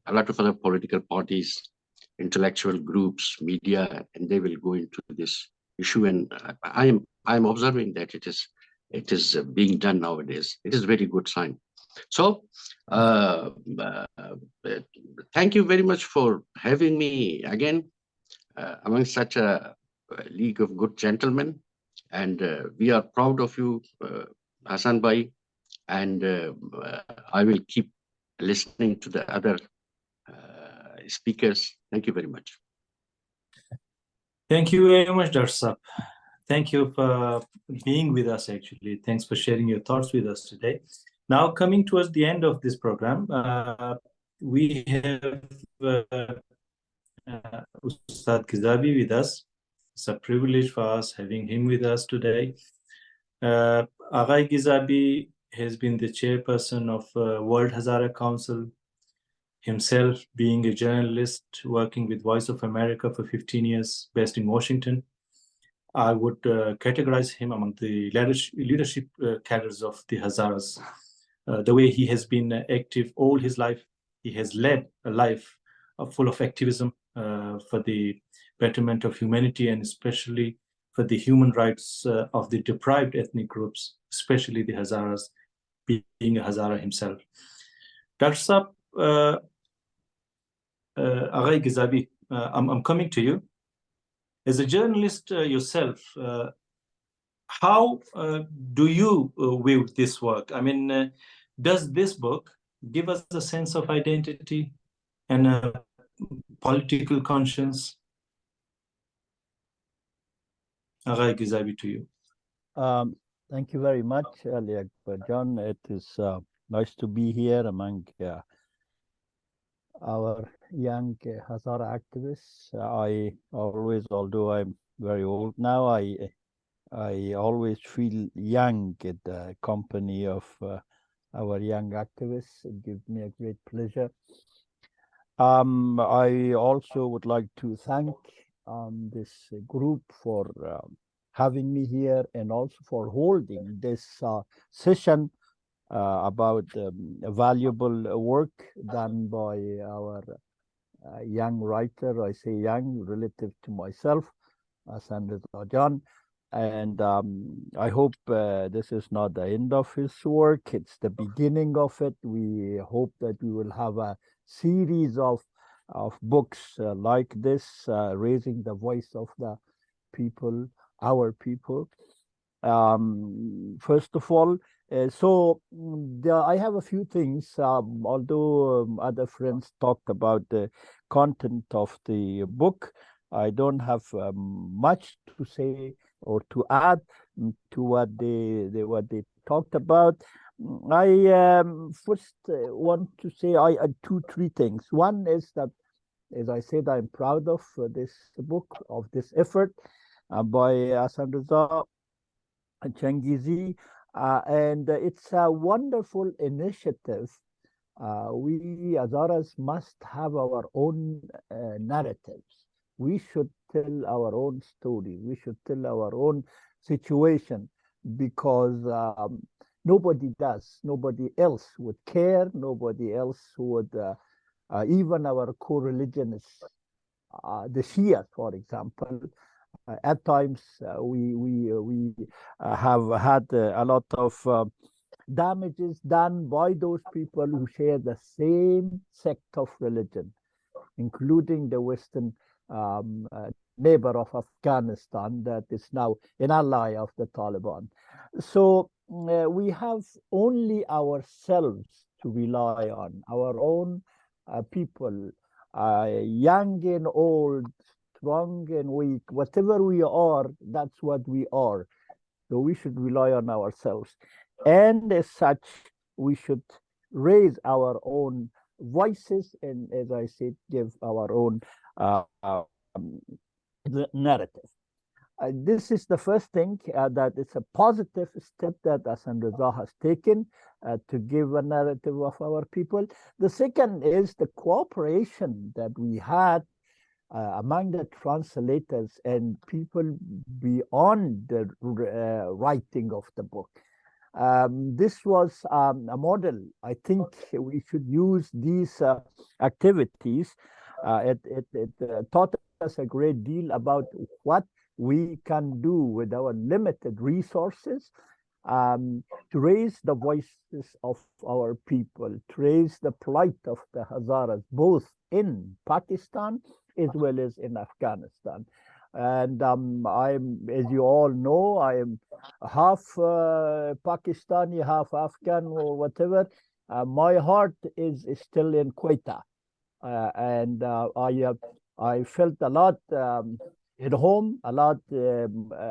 a lot of other political parties, intellectual groups, media, and they will go into this issue. And I am observing that it is being done nowadays. It is a very good sign. So thank you very much for having me again among such a league of good gentlemen. And we are proud of you, Hassan Bhai, and I will keep listening to the other speakers. Thank you very much. Thank you very much, Dr. Saab. Thank you for being with us, actually. Thanks for sharing your thoughts with us today. Now, coming towards the end of this program, we have Ustad Gizabi with us. It's a privilege for us having him with us today. Aghai Gizabi has been the chairperson of World Hazara Council, himself being a journalist working with Voice of America for 15 years, based in Washington. I would categorize him among the leadership cadres of the Hazaras. The way he has been active all his life, he has led a life full of activism for the betterment of humanity, and especially for the human rights of the deprived ethnic groups, especially the Hazaras, being a Hazara himself. Dr. Saab, Aghai Gizabi, I'm coming to you. As a journalist yourself, how do you view this work? I mean, does this book give us a sense of identity and a political conscience? Aghai Gizabi, to you. Thank you very much, Ali Akbar John. It is nice to be here among our young Hazara activists. I always, although I'm very old now, I always feel young in the company of our young activists. It gives me a great pleasure. I also would like to thank this group for having me here, and also for holding this session about valuable work done by our young writer. I say young relative to myself, Hassan Raza. And I hope this is not the end of his work. It's the beginning of it. We hope that we will have a series of books like this, raising the voice of the people, our people. First of all, I have a few things, although other friends talked about the content of the book. I don't have much to say or to add to what they talked about. I first want to say three things. One is that, as I said, I'm proud of this book, of this effort by Hassan Raza Changezi, and it's a wonderful initiative. We Hazaras must have our own narratives. We should tell our own story. We should tell our own situation, because nobody does. Nobody else would care. Nobody else would, even our co-religionists, the Shia, for example. At times, we have had a lot of damages done by those people who share the same sect of religion, including the Western neighbor of Afghanistan that is now an ally of the Taliban. So we have only ourselves to rely on, our own people, young and old, strong and weak, whatever we are, that's what we are. So we should rely on ourselves. And as such, we should raise our own voices and, as I said, give our own the narrative. This is the first thing, that it's a positive step that Hassan Raza has taken to give a narrative of our people. The second is the cooperation that we had among the translators and people beyond the writing of the book. This was a model. I think we should use these activities. It taught us a great deal about what we can do with our limited resources to raise the voices of our people, to raise the plight of the Hazaras, both in Pakistan as well as in Afghanistan. And I'm, as you all know, I am half Pakistani, half Afghan or whatever. My heart is still in Quetta. And I felt a lot at home, a lot,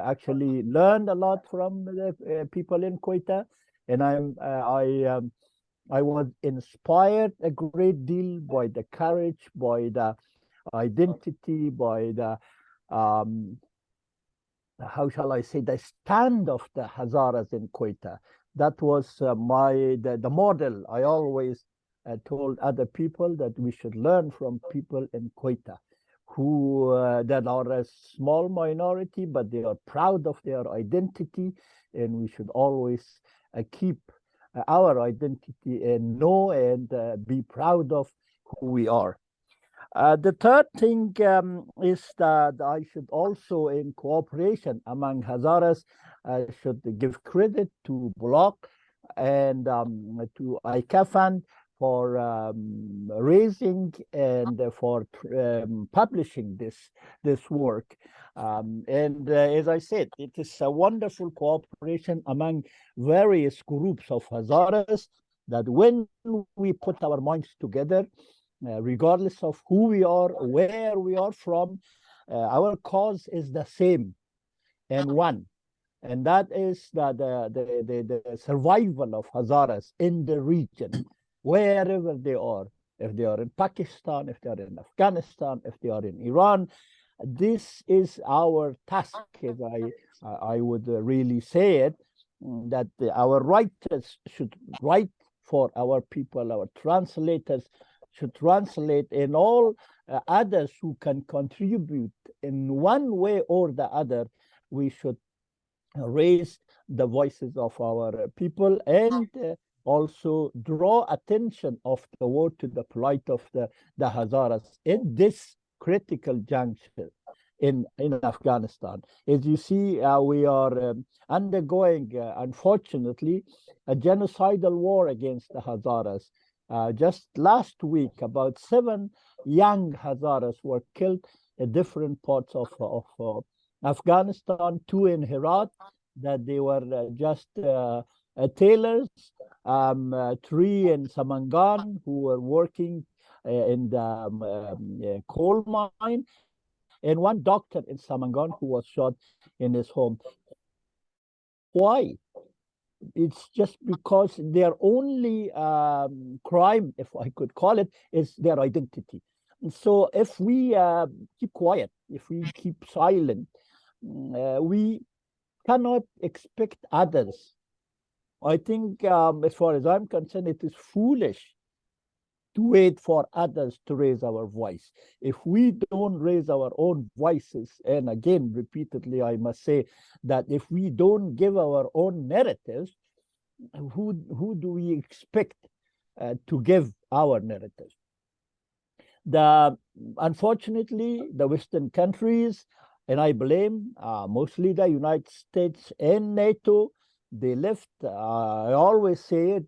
actually learned a lot from the people in Quetta. And I was inspired a great deal by the courage, by the identity, by the, how shall I say, the stand of the Hazaras in Quetta. That was the model I always told other people, that we should learn from people in Quetta, who that are a small minority, but they are proud of their identity, and we should always keep our identity and know and be proud of who we are. The third thing is that I should also, in cooperation among Hazaras, should give credit to Block and to ICAFAN for raising and for publishing this work. And as I said, it is a wonderful cooperation among various groups of Hazaras, that when we put our minds together, regardless of who we are, where we are from, our cause is the same and one. And that is the survival of Hazaras in the region, wherever they are. If they are in Pakistan, if they are in Afghanistan, if they are in Iran, this is our task, as I would really say it, that our writers should write for our people, our translators should translate, and all others who can contribute in one way or the other, we should raise the voices of our people and also draw attention of the world to the plight of the Hazaras in this critical juncture in Afghanistan. As you see, we are undergoing, unfortunately, a genocidal war against the Hazaras. Just last week, about 7 young Hazaras were killed in different parts of Afghanistan, 2 in Herat, that they were just tailors, 3 in Samangan who were working in the coal mine, and 1 doctor in Samangan who was shot in his home. Why? It's just because their only crime, if I could call it, is their identity. And so if we keep quiet, if we keep silent, we cannot expect others. I think, as far as I'm concerned, it is foolish to wait for others to raise our voice. If we don't raise our own voices, and again, repeatedly, I must say that if we don't give our own narratives, who do we expect to give our narrative? Unfortunately, the Western countries, and I blame mostly the United States and NATO, they left, I always say it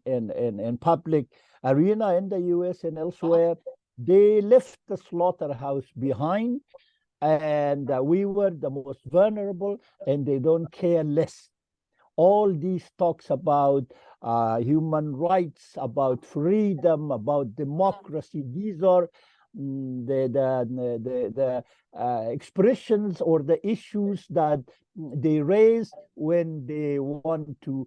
in public arena in the US and elsewhere, they left the slaughterhouse behind, and we were the most vulnerable, and they don't care less. all these talks about human rights, about freedom, about democracy, these are the expressions or the issues that they raise when they want to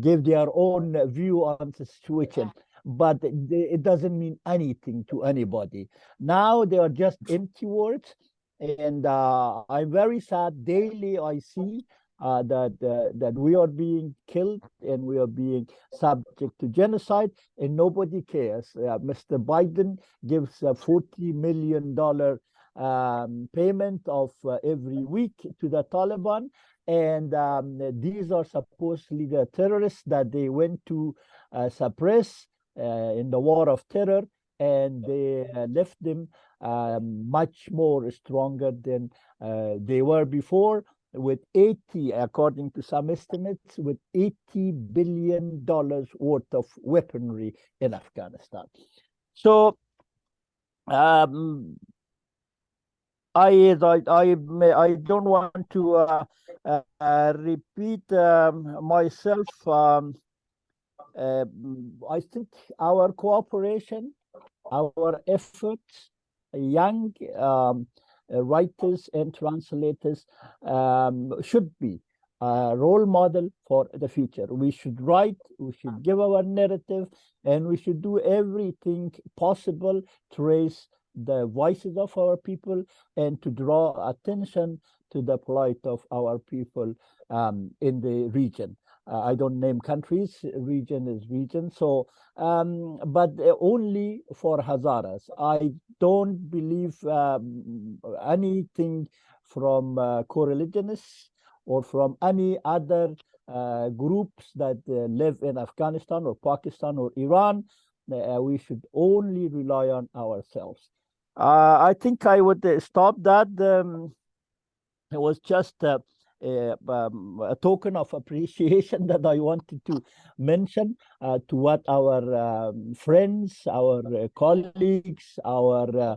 give their own view on the situation. But it doesn't mean anything to anybody. Now they are just empty words. And I'm very sad. Daily I see that we are being killed and we are being subject to genocide, and nobody cares. Mr. Biden gives a $40 million payment of every week to the Taliban. And these are supposedly the terrorists that they went to suppress in the war of terror, and they left them much more stronger than they were before, with 80, according to some estimates, with $80 billion worth of weaponry in Afghanistan. So I don't want to repeat myself. I think our cooperation, our efforts, young writers and translators should be a role model for the future. We should write, we should give our narrative, and we should do everything possible to raise the voices of our people and to draw attention to the plight of our people in the region. I don't name countries, region is region. So, but only for Hazaras. I don't believe anything from co-religionists or from any other groups that live in Afghanistan or Pakistan or Iran. We should only rely on ourselves. I think I would stop that. It was just a token of appreciation that I wanted to mention to what our friends, our colleagues, our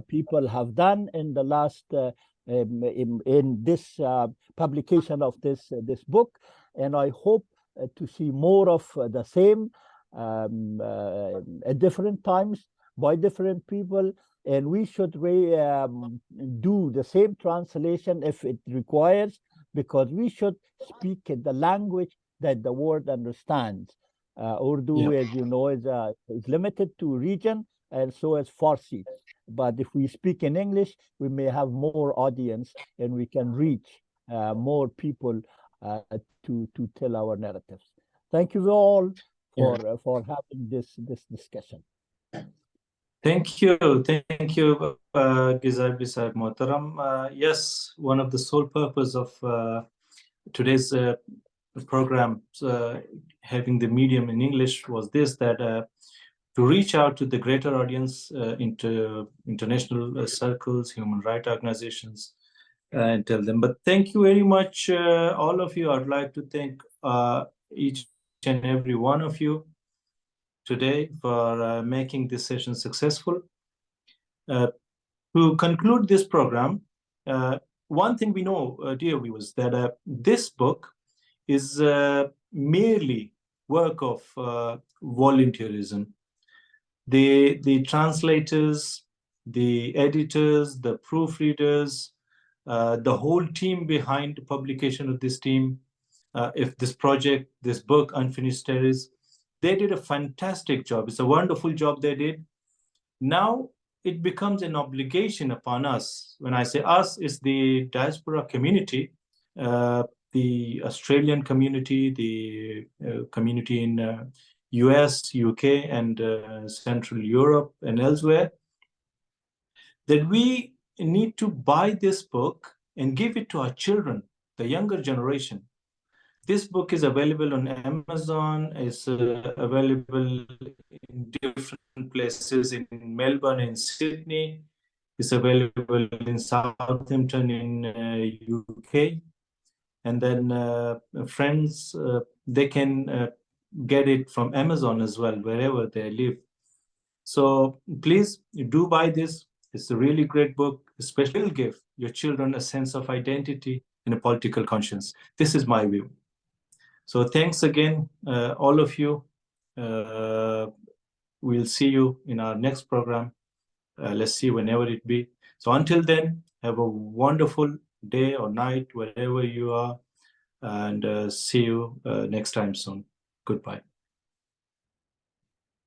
people have done in the last in this publication of this book, and I hope to see more of the same at different times by different people. And we should do the same translation if it requires, because we should speak in the language that the world understands. Urdu, as you know, is limited to region, and so is Farsi. But if we speak in English, we may have more audience and we can reach more people to tell our narratives. Thank you all for having this discussion. Thank you, Gizabi Sahib Mohtaram. Yes, one of the sole purpose of today's program, having the medium in English, was this, that to reach out to the greater audience, into international circles, human rights organizations, and tell them. But thank you very much, all of you. I'd like to thank each and every one of you today for making this session successful. To conclude this program, one thing we know, dear viewers, that this book is merely work of volunteerism. The translators, the editors, the proofreaders, the whole team behind the publication of this team, if this project, this book, Unfinished Stories, they did a fantastic job. It's a wonderful job they did. Now it becomes an obligation upon us. When I say us, it's the diaspora community, the Australian community, the community in US, UK, and Central Europe and elsewhere, that we need to buy this book and give it to our children, the younger generation. This book is available on Amazon. It's available in different places in Melbourne and Sydney. It's available in Southampton in UK. And then friends, they can get it from Amazon as well, wherever they live. So please do buy this. It's a really great book, especially give your children a sense of identity, in a political conscience. This is my view. So thanks again, all of you. We'll see you in our next program. Let's see whenever it be. So until then, have a wonderful day or night, wherever you are, and see you next time soon. Goodbye.